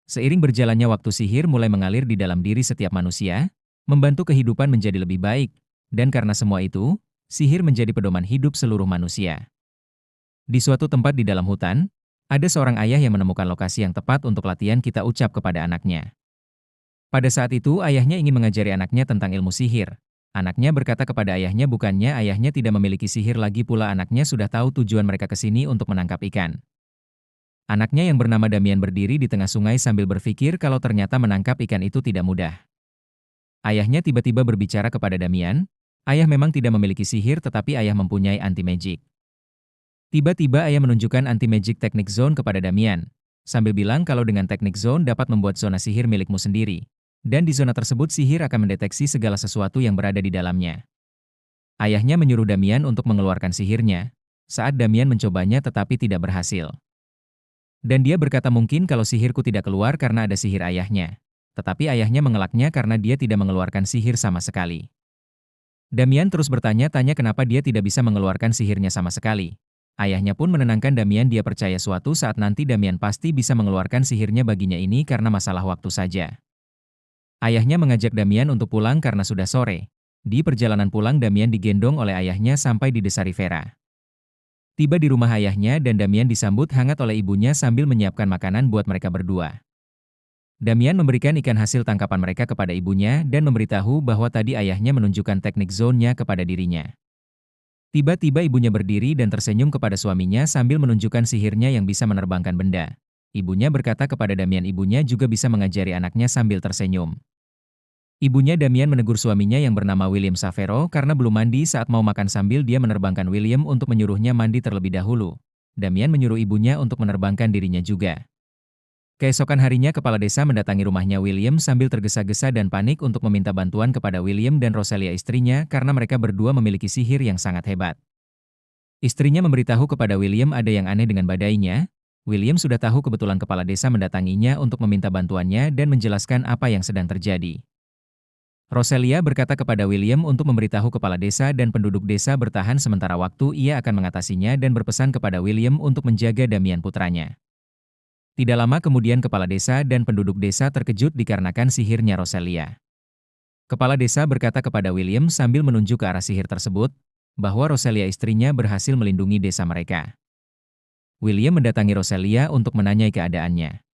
Seiring berjalannya waktu, sihir mulai mengalir di dalam diri setiap manusia, membantu kehidupan menjadi lebih baik, dan karena semua itu, sihir menjadi pedoman hidup seluruh manusia. Di suatu tempat di dalam hutan, ada seorang ayah yang menemukan lokasi yang tepat untuk latihan kita ucap kepada anaknya. Pada saat itu, ayahnya ingin mengajari anaknya tentang ilmu sihir. Anaknya berkata kepada ayahnya bukannya ayahnya tidak memiliki sihir, lagi pula anaknya sudah tahu tujuan mereka ke sini untuk menangkap ikan. Anaknya yang bernama Damian berdiri di tengah sungai sambil berpikir kalau ternyata menangkap ikan itu tidak mudah. Ayahnya tiba-tiba berbicara kepada Damian, ayah memang tidak memiliki sihir tetapi ayah mempunyai anti-magic. Tiba-tiba ayah menunjukkan anti-magic teknik zone kepada Damian, sambil bilang kalau dengan teknik zone dapat membuat zona sihir milikmu sendiri. Dan di zona tersebut sihir akan mendeteksi segala sesuatu yang berada di dalamnya. Ayahnya menyuruh Damian untuk mengeluarkan sihirnya, saat Damian mencobanya tetapi tidak berhasil. Dan dia berkata mungkin kalau sihirku tidak keluar karena ada sihir ayahnya. Tetapi ayahnya mengelaknya karena dia tidak mengeluarkan sihir sama sekali. Damian terus bertanya-tanya kenapa dia tidak bisa mengeluarkan sihirnya sama sekali. Ayahnya pun menenangkan Damian, dia percaya suatu saat nanti Damian pasti bisa mengeluarkan sihirnya, baginya ini karena masalah waktu saja. Ayahnya mengajak Damian untuk pulang karena sudah sore. Di perjalanan pulang Damian digendong oleh ayahnya sampai di desa Rivera. Tiba di rumah ayahnya dan Damian disambut hangat oleh ibunya sambil menyiapkan makanan buat mereka berdua. Damian memberikan ikan hasil tangkapan mereka kepada ibunya dan memberitahu bahwa tadi ayahnya menunjukkan teknik zone-nya kepada dirinya. Tiba-tiba ibunya berdiri dan tersenyum kepada suaminya sambil menunjukkan sihirnya yang bisa menerbangkan benda. Ibunya berkata kepada Damian ibunya juga bisa mengajari anaknya sambil tersenyum. Ibunya Damian menegur suaminya yang bernama William Savero karena belum mandi saat mau makan, sambil dia menerbangkan William untuk menyuruhnya mandi terlebih dahulu. Damian menyuruh ibunya untuk menerbangkan dirinya juga. Keesokan harinya kepala desa mendatangi rumahnya William sambil tergesa-gesa dan panik untuk meminta bantuan kepada William dan Roselia istrinya karena mereka berdua memiliki sihir yang sangat hebat. Istrinya memberitahu kepada William ada yang aneh dengan badainya. William sudah tahu kebetulan kepala desa mendatanginya untuk meminta bantuannya dan menjelaskan apa yang sedang terjadi. Roselia berkata kepada William untuk memberitahu kepala desa dan penduduk desa bertahan sementara waktu, ia akan mengatasinya, dan berpesan kepada William untuk menjaga Damian putranya. Tidak lama kemudian kepala desa dan penduduk desa terkejut dikarenakan sihirnya Roselia. Kepala desa berkata kepada William sambil menunjuk ke arah sihir tersebut, bahwa Roselia istrinya berhasil melindungi desa mereka. William mendatangi Roselia untuk menanyai keadaannya.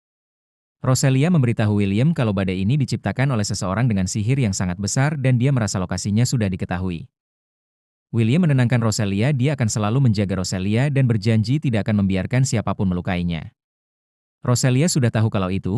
Roselia memberitahu William kalau badai ini diciptakan oleh seseorang dengan sihir yang sangat besar dan dia merasa lokasinya sudah diketahui. William menenangkan Roselia, dia akan selalu menjaga Roselia dan berjanji tidak akan membiarkan siapapun melukainya. Roselia sudah tahu kalau itu,